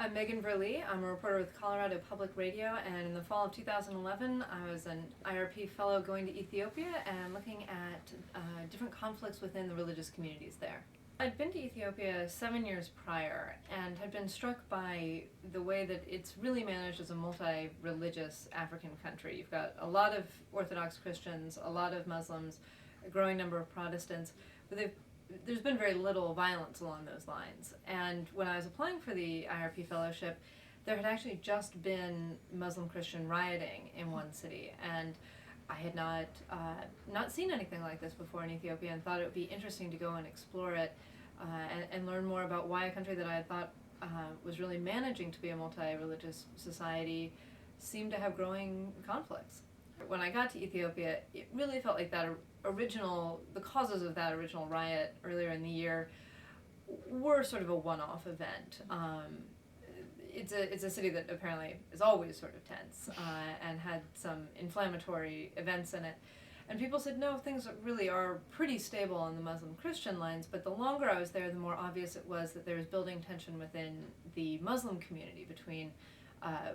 I'm Megan Verlee. I'm a reporter with Colorado Public Radio, and in the fall of 2011, I was an IRP Fellow going to Ethiopia and looking at different conflicts within the religious communities there. I'd been to Ethiopia 7 years prior and had been struck by the way that it's really managed as a multi-religious African country. You've got a lot of Orthodox Christians, a lot of Muslims, a growing number of Protestants, but there's been very little violence along those lines. And when I was applying for the IRP Fellowship, there had actually just been Muslim-Christian rioting in one city, and I had not seen anything like this before in Ethiopia, and thought it would be interesting to go and explore it and learn more about why a country that I thought was really managing to be a multi-religious society seemed to have growing conflicts. When I got to Ethiopia, it really felt like the causes of that original riot earlier in the year were sort of a one-off event. It's a city that apparently is always sort of tense and had some inflammatory events in it. And people said, no, things really are pretty stable on the Muslim-Christian lines, but the longer I was there, the more obvious it was that there was building tension within the Muslim community between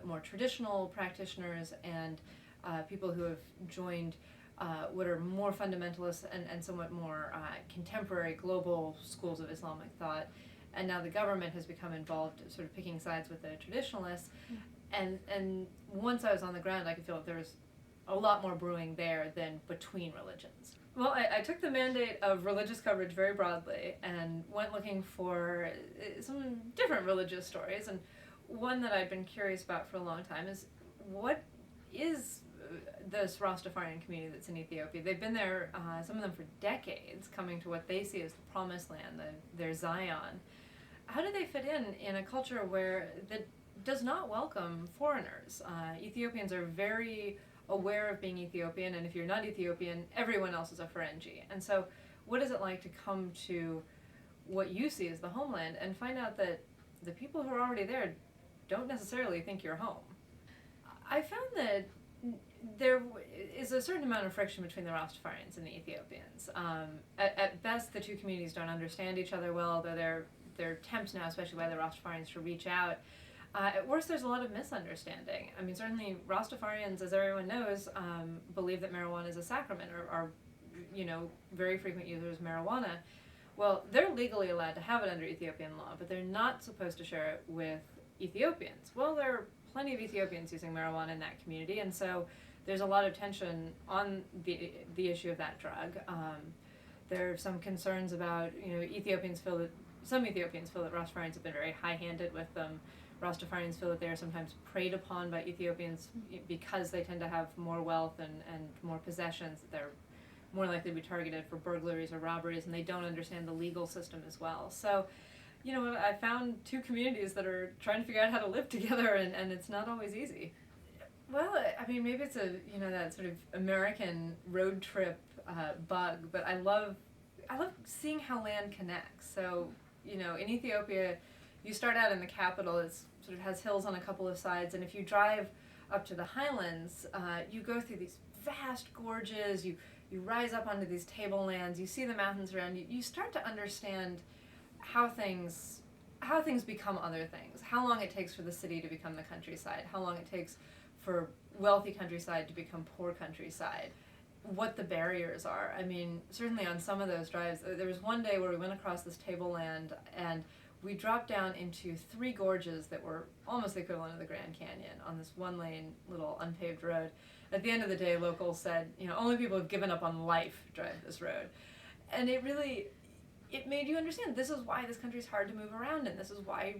more traditional practitioners and people who have joined what are more fundamentalist and somewhat more contemporary global schools of Islamic thought. And now the government has become involved, sort of picking sides with the traditionalists. And once I was on the ground, I could feel that there was a lot more brewing there than between religions. Well, I took the mandate of religious coverage very broadly and went looking for some different religious stories. And one that I'd been curious about for a long time is, what is this Rastafarian community that's in Ethiopia? They've been there, some of them for decades, coming to what they see as the promised land, their Zion. How do they fit in a culture that does not welcome foreigners? Ethiopians are very aware of being Ethiopian, and if you're not Ethiopian, everyone else is a Ferengi. And so what is it like to come to what you see as the homeland and find out that the people who are already there don't necessarily think you're home? I found that there is a certain amount of friction between the Rastafarians and the Ethiopians. At best, the two communities don't understand each other well, although there are attempts now, especially by the Rastafarians, to reach out. At worst, there's a lot of misunderstanding. I mean, certainly Rastafarians, as everyone knows, believe that marijuana is a sacrament, or are, very frequent users of marijuana. Well, they're legally allowed to have it under Ethiopian law, but they're not supposed to share it with Ethiopians. Well, there are plenty of Ethiopians using marijuana in that community, and so there's a lot of tension on the issue of that drug. There are some concerns about, some Ethiopians feel that Rastafarians have been very high-handed with them. Rastafarians feel that they are sometimes preyed upon by Ethiopians because they tend to have more wealth and more possessions. They're more likely to be targeted for burglaries or robberies, and they don't understand the legal system as well. So, I found two communities that are trying to figure out how to live together, and it's not always easy. Well, I mean, maybe it's that sort of American road trip bug, but I love seeing how land connects. So, in Ethiopia, you start out in the capital. It sort of has hills on a couple of sides, and if you drive up to the highlands, you go through these vast gorges. You rise up onto these tablelands. You see the mountains around you. You start to understand how things become other things. How long it takes for the city to become the countryside. How long it takes for wealthy countryside to become poor countryside. What the barriers are. I mean, certainly on some of those drives, there was one day where we went across this tableland and we dropped down into 3 gorges that were almost the equivalent of the Grand Canyon on this one-lane little unpaved road. At the end of the day, locals said, only people who've given up on life drive this road. And it made you understand this is why this country is hard to move around, and this is why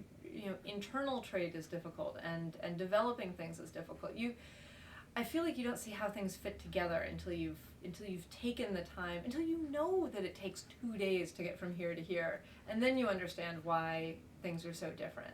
internal trade is difficult and developing things is difficult. I feel like you don't see how things fit together until you've taken the time, until you know that it takes 2 days to get from here to here, and then you understand why things are so different.